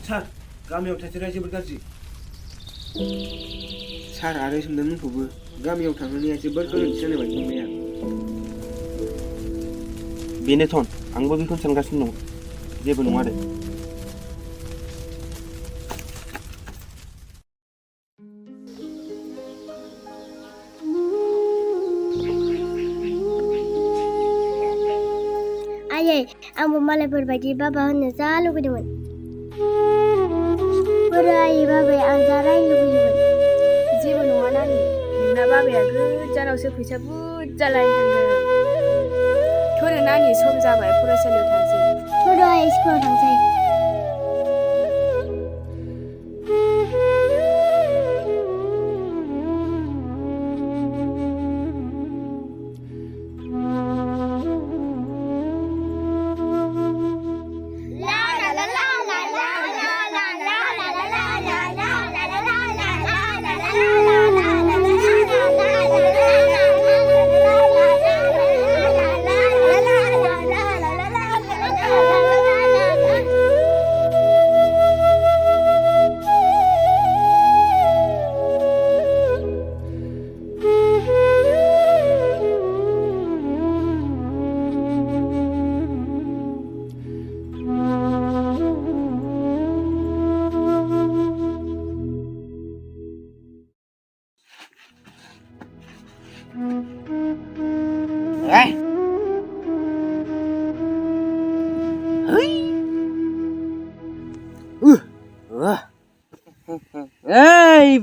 सार गामियाव थासारिया जोबोद गाज्रि सार आरो सोमदोनमोनखौबो गामियाव थांहोनाया जोबोद गोरोन्थि जानाय बायदि मोनबाय आं बेनोथन आंबो बेखौनो सानगासिनो दं जेबो नङा दे आयै आंबो मालायफोरबायदि बाबा होननो जा लुगैदोंमोन बोरै आयै बाबाया आं जा रायनो लुगैयोमोन जेबो नङा नानि नोंना बाबाया गोजानावसो फैसा बुरजा लायनो थांदों थोरो नानि सम जाबाय फरायसालियाव थांसै थोरो आयै स्कुलाव थांसै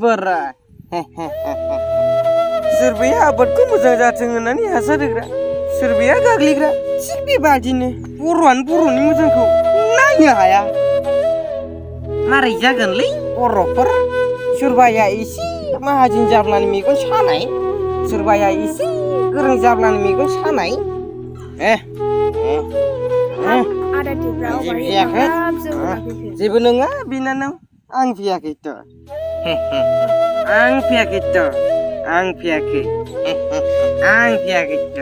बोरा सोरबाया आबादखौ मोजां जाथों होननानै हासार होग्रा सोरबाया गाग्लिग्रा थिग बेबादिनो बर'आनो बर'नि मोजांखौ नायनो हाया मारै जागोनलै बर'फोर सोरबाया एसे माहाजोन जाब्लानो मेगन सानाय सोरबाया एसे गोरों जाब्लानो मेगन सानाय जेबो नङा बिनानाव आं फैयाखैथ' आं फैयाखैथ' आं फैयाखै आं फैयाखैथ'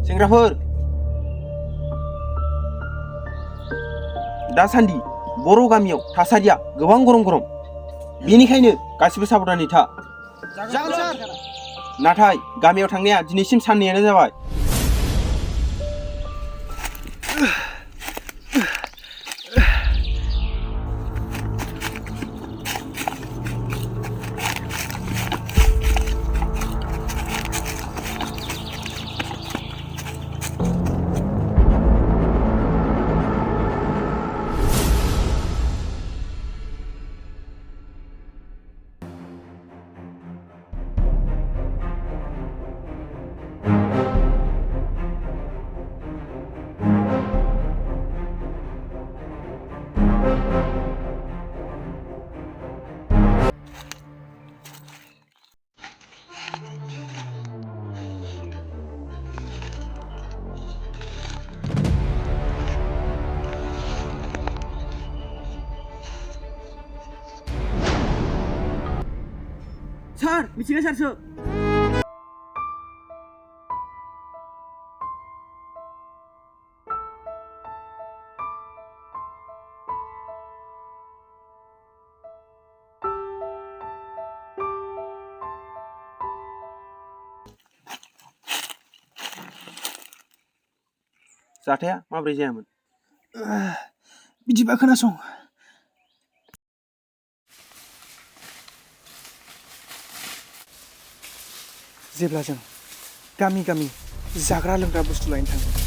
सेंग्राफोर दासान्दि बर' गामियाव थासारिया गोबां गरम बेनिखायनो गासिबो साबधानै था जागोन सार नाथाय गामियाव थांनाया दिनैसिम साननैयानो जाबाय सार मिथिंगा सारसो जाथाया माब्रै जायामोन? बिदिबा खोनासं। जेब्ला जों गामि गामि जाग्रा लोंग्रा बुस्थु लायनो थाङो,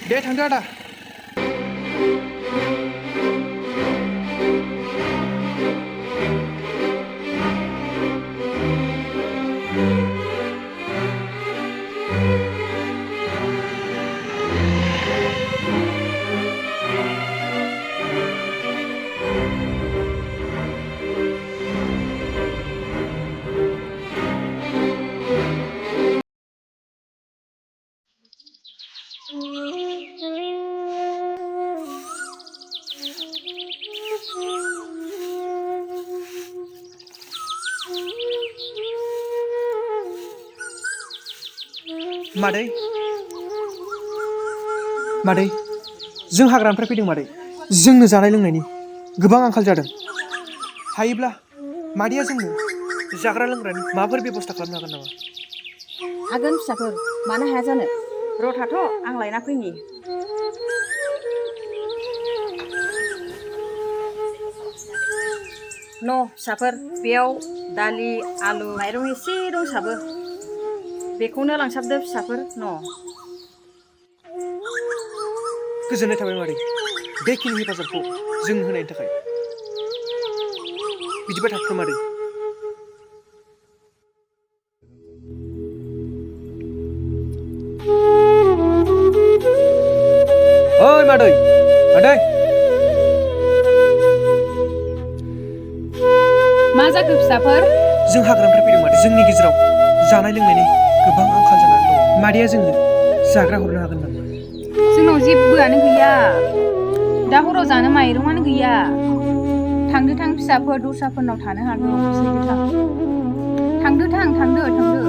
दे थांदो आदा। मादै मादै जों हाग्रानिफ्राय फैदों मादै। जोंनो जानाय लोंनायनि गोबां आंखाल जादों। हायोब्ला मादैया जोंनो जाग्रा लोंग्रानि माबाफोर बेबस्था खालामनो हागोन नामा? हागोन फिसाफोर, मानो हाया जानो। र' थाथ' आं लायना फैनि। न' फिसाफोर, बेयाव दालि, आलु, माइरं एसे दंसाबो। बेखौनो लांसाबदो फिसाफोर न'। गोजोननाय थाबाय मादै, बेखिनि हेफाजाबखौ जों होनायनि थाखाय। बिदिबा थाथों मादै। ओइ मादै मादै, मा जाखो फिसाफोर? जों हाग्रानिफ्राय फैदों मादै। जोंनि गेजेराव जानाय लोंनायनि गोबां आंखाल जानानै दङ। मादैया जोंनो जाग्रा हरनो हागोन नामा? जोंनाव जेबोआनो गैया। दा हराव जानो माइरंआनो गैया। थांदो थां फिसाफोर, दस्राफोरनाव थानो हागौ। बिसोरबो थां। थांदो थांदो।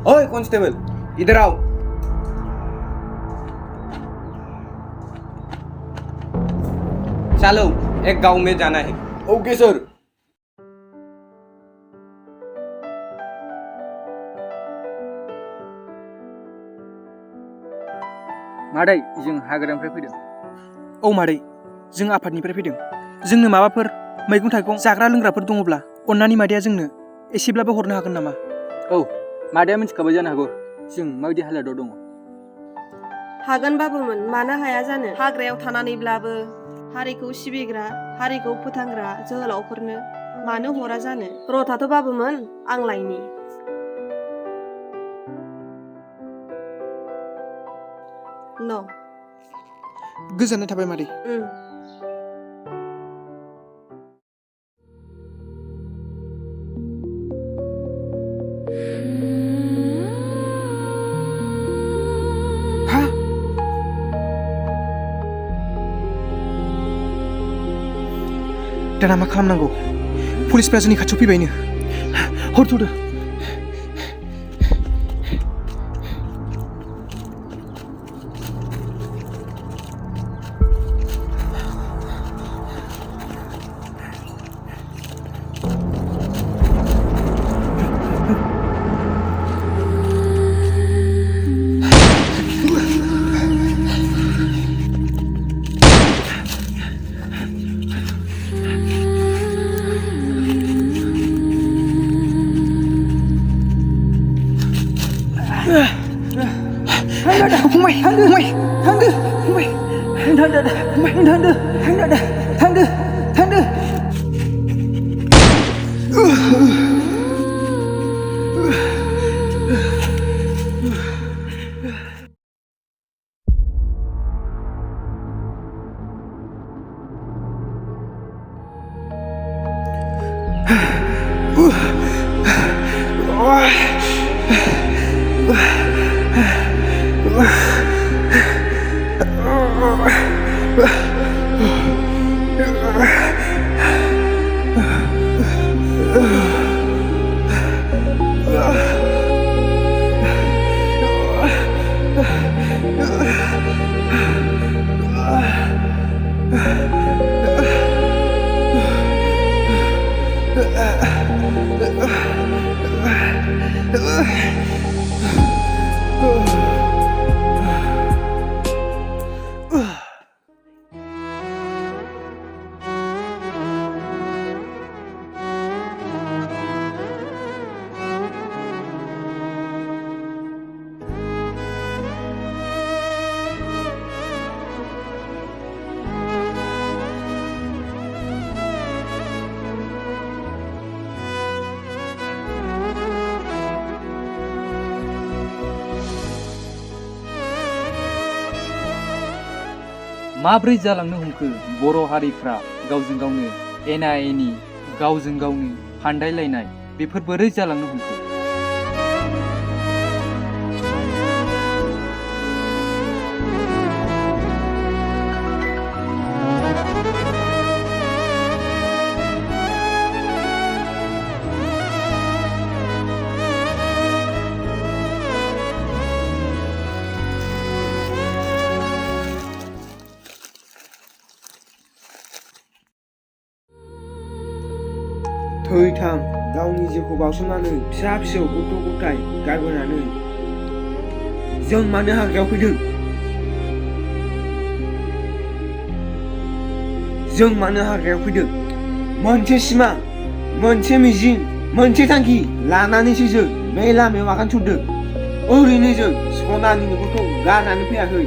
ओए कांस्टेबल, इधर आओ। चलो, एक गांव में जाना है। ओके सर। मादै, जों हाग्रानिफ्राय फैदों। औ मादै, जों आफादनिफ्राय फैदों। जोंनो माबाफोर मैगं थाइगं जाग्रा लोंग्राफोर दङब्ला अन्नानै मादैया जोंनो एसेब्लाबो हरनो हागोन नामा? औ मादैया मिथिखाबाय जानो हागौ जों माबायदि हालोदाव दङ। हागोन बाबुमोन, मानो हाया जानो। हाग्रायाव थानानैब्लाबो हारिखौ सिबिग्रा, हारिखौ फोथांग्रा जोहोलावफोरनो मानो हरा जानो। र' थाथ' बाबुमोन, आं लायनि। न' गोजोननाय थाबाय मादै। हा? दाना मा खालामनांगौ? पुलिसफ्रा जोंनि खाथियाव फैबायनो। हरथ'दो। फंबाय थांदो, फंबाय थांदो, फंबाय थांदो, फंबाय थांदो, थांदो, थांदो। माब्रै जालांनो हमखो बर' हारिफ्रा गावजों गावनो एना एनि, गावजों गावनो फान्दायलायनाय, बेफोर बोरै जालांनो हमखो? थैथां गावनि जिउखौ बावसोमनानै फिसा फिसौ गथ' गथाय गारबोनानै जों मानो हाग्रायाव फैदों? जों मानो हाग्रायाव फैदों? मोनसे सिमां, मोनसे मिजिं, मोनसे थांखि लानानैसो जों बे लामायाव आगान सुरदों। ओरैनो जों सनानि न'खरखौ गारनानै फैयाखै।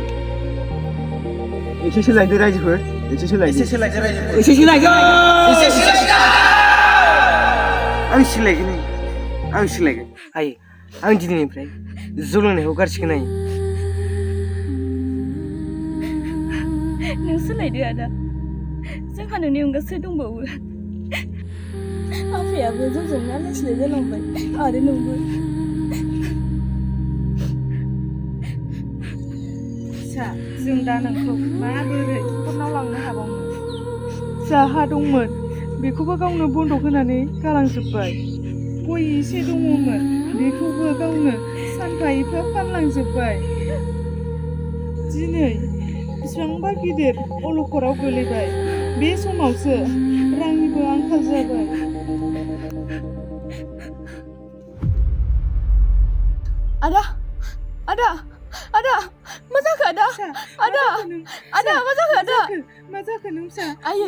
एसे सोलायदो रायजोफोर, एसे सोलायदो, एसे सोलायदो रायजोफोर, एसे सोलायदो, एसे सोलायदो। आं सोलायगोन, आं सोलायगोन। आयै, आं दिनैनिफ्राय जौ लोंनायखौ गारसिगोन आयै। नों सोलायदो आदा, जोंहा नोंनि अनगा सोर दंबावो? आफायाबो जोंजोंनो आलाय सिलाय जालांबाय आरो नोंबो। फिसा, जों दा नोंखौ माबोरै न'खरनाव लांनो हाबावनो? जा हा दंमोन बेखौबो गावनो बन्दक होनानै गालांजोब्बाय। गय एसे दङमोन बेखौबो गावनो सानफा एफा फानलांजोब्बाय। दिनै बेसेबांबा गिदिर अलखदाव गोलैबाय। बे समावसो रांनिबो आंखाल जाबाय। आदा, आदा, आदा, मा जाखो आदा? आदा, आदा, मा जाखो आदा? मा जाखो नों फिसा? आयै,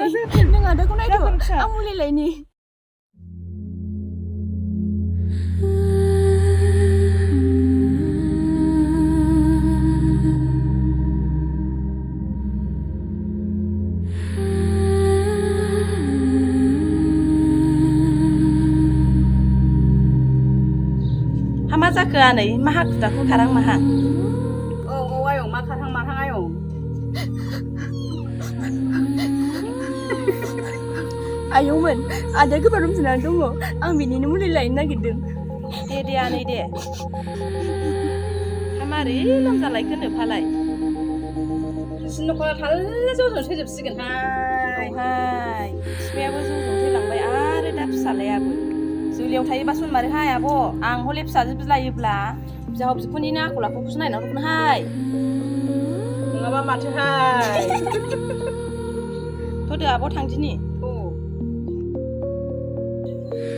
नों आदाखौ नायथ', आं मुलि लायनि। जाखो आनै मा हाखु दाखु खारां माहां औ आयं मा खारहां माहां आयं आयंमोन आदाया गोबां लोमजानानै दङ आं बिनिनो मुलि लायनो नागिरदों दे आनै दे मारै लोमजालायखोनो फालाय नोंसिनि न'खरा थाल्ला जौजों थैजोबसिगोनहाय बिफायाबो जौजों थैलांबाय आरो दा फिसालायाबो जुलियाव थायोबा सनमारोहाय आब' आं हले फिसाजो बिलायोब्ला बिहाव बिखुनजोनि आखल आखुखौसो नायनानै हरगोनहाय नङाबा माथोहाय थ'दो आब' थांदिनि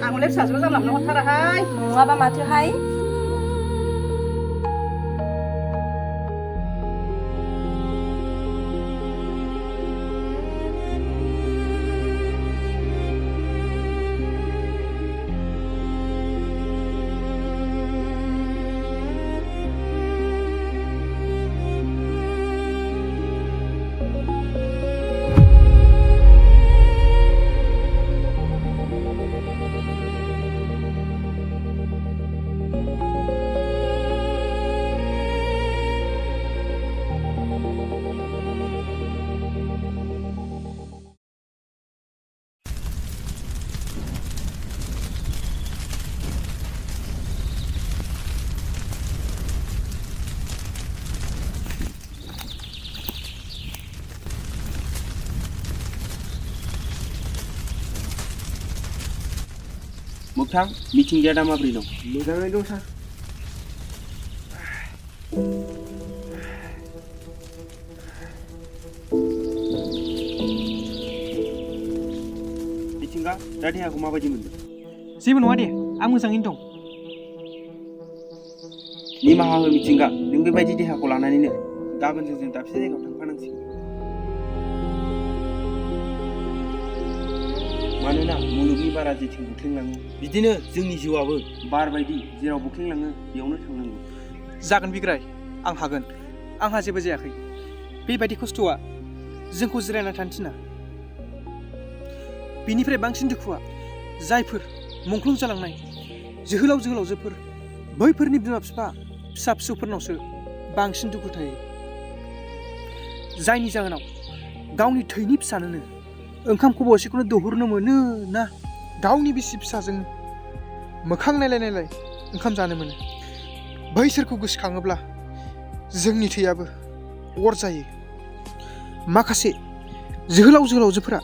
आं हले फिसाजोखौ जानला मोनला हरथाराहाय नङाबा माथोहाय मोगथां मिथिंगाया दा माब्रै दं? मोजाङै दं सार। मिथिंगा दा देहाखौ माबायदि मोनदों? जेबो नङा दे आं मोजाङैनो दं। निमाहा हो मिथिंगा, नों बेबायदि देहाखौ लानानैनो गाबोन जों दाबसे जायगायाव थांफानांसिगोन। मानोना मुलुगनि बारा जेथिं बुख्लेंलाङो बिदिनो जोंनि जिउआबो बार बायदि जेराव बुख्लेंलाङो बेयावनो थांनांगौ। जागोन बिग्राय, आं हागोन। आंहा जेबो जायाखै। बेबायदि खस्थ'आ जोंखौ जिरायना थानो थिना। बिनिफ्राय बांसिन दुखुआ जायफोर मुंख्लं जालांनाय जोहोलाव जोहोलावजोफोर बैफोरनि बिमा बिफा फिसा फिसौफोरनावसो बांसिन दुखु थायो। जायनि जाहोनाव गावनि थैनि फिसानोनो ओंखाम खब'सेखौनो दौहरनो मोनो ना गावनि बिसि फिसाजों मोखां नायलाय नायलाय ओंखाम जानो मोनो। बैसोरखौ गोसोखाङोब्ला जोंनि थैयाबो अर जायो। माखासे जोहोलाव जोहोलावजोफोरा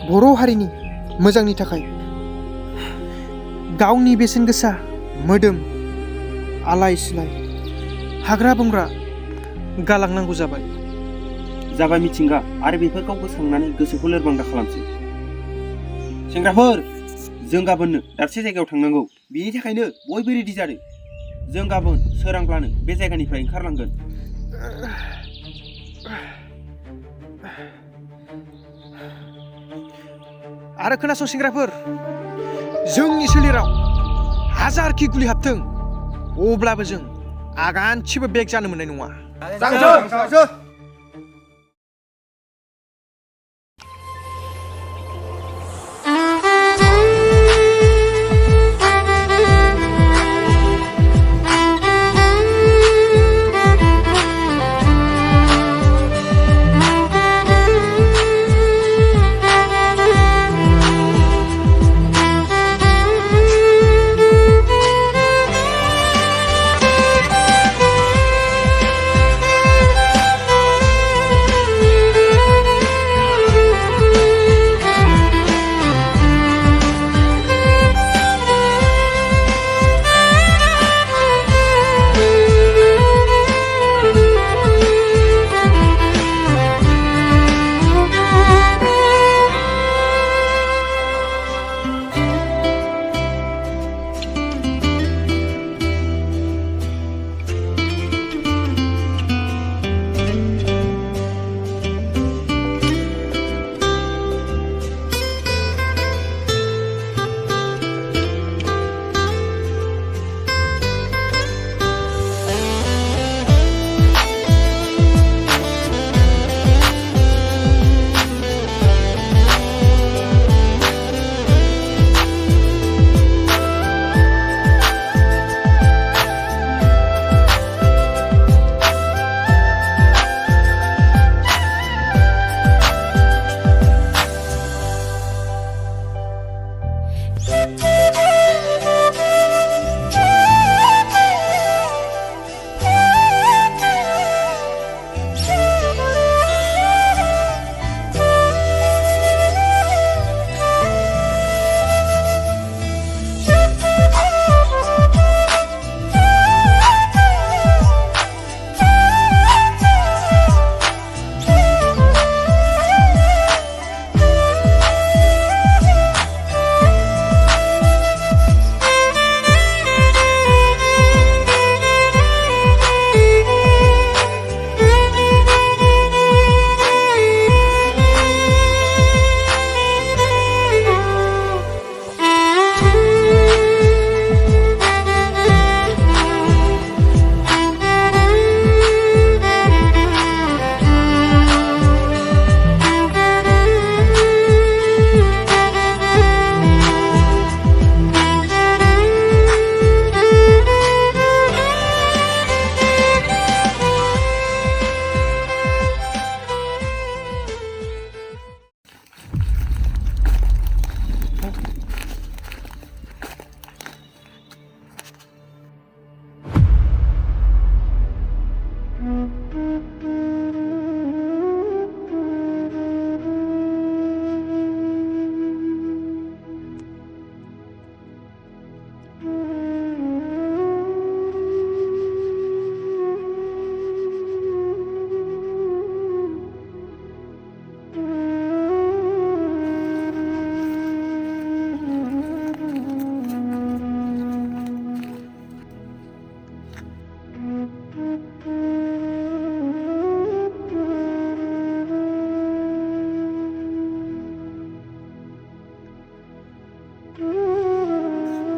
बर' हारिनि मोजांनि थाखाय गावनि बेसेन गोसा मोदोम आलाय सिलाय हाग्रा बंग्रा गालांनांगौ जाबाय। जाबाय मिथिंगा, आरो बेफोरखौ गोसोखांनानै गोसोखौ लोरबां दा खालामसै। सेंग्राफोर, जों गाबोननो दाबसे जायगायाव थांनांगौ। बेनि थाखायनो बयबो रेडि जादों। जों गाबोन सोरांब्लानो बे जायगानिफ्राय ओंखारलांगोन। आरो खोनासं सेंग्राफोर, जोंनि सोलेराव हाजारखि गुलि हाबथों अब्लाबो जों आगानसेबो बेग जानो मोननाय नङा।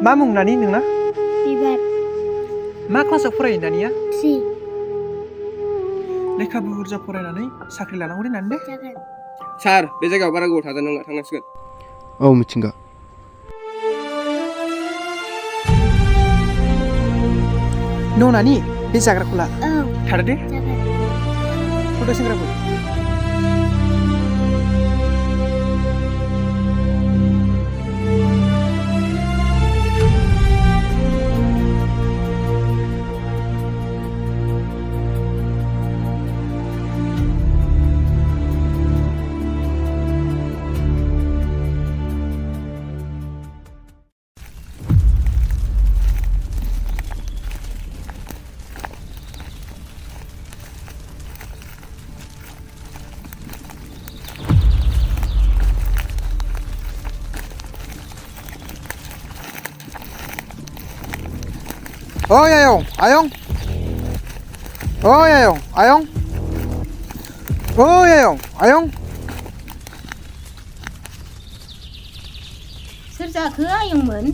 मा मुं नानि नोंना बिबार मा क्लासाव फरायो नानिया 3 लेखा बुरजा फरायनानै साख्रि लानांगौ दे नानि दे जागोन सार बे जायगायाव बारा गोबाव थाजानो नंला थांनांसिगोन औ मिथिंगा न' नानि बे जाग्राखौ ला औ थार दे जागोन फट' सेंग्राफोर ओइ आयं आयं ओइ आयं आयं ओइ आयं आयं सोर जाखो आयंमोन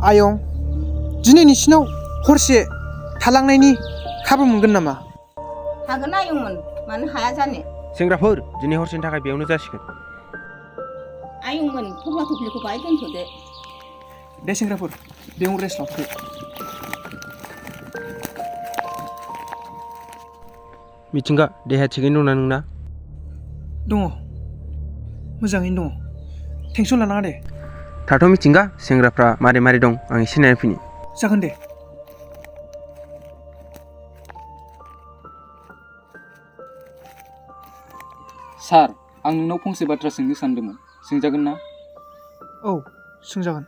आयं दिनै नोंसिनाव हरसे थालांनायनि खाबु मोनगोन नामा हागोन आयंमोन मानो हाया जानो सेंग्राफोर दिनै हरसेनि थाखाय बेयावनो जासिगोन आयंमोन थफ्ला थफ्लिखौ बाहाय दोनथ'दो दे सेंग्राफोर बेयाव रेस्ट लाथ'दो मिथिंगा देहाया थिगैनो दंना नोंना दङ मोजाङैनो दङ टेनसन लानाङा दे थाथ' मिथिंगा सेंग्राफ्रा मारै मारै दं आं एसे नायना फैनि जागोन दे सार आं नोंनाव फंसे बाथ्रा सोंनो सानदोंमोन सोंजागोन ना औ सोंजागोन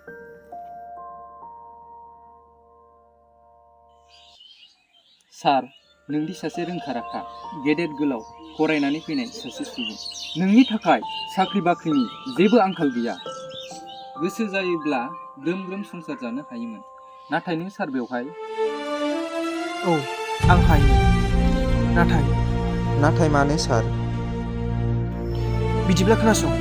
सार नोंदि सासे रोंखा राखा गेदेर गोलाव फरायनानै फैनाय सासे सुबुं नोंनि थाखाय साख्रि बाख्रिनि जेबो आंखाल गैया गोसो जायोब्ला ग्रोम ग्रोम संसार जानो हायोमोन नाथाय नों सार बेवहाय औ आं हायो नाथाय मानो सार बिदिब्ला खोनासं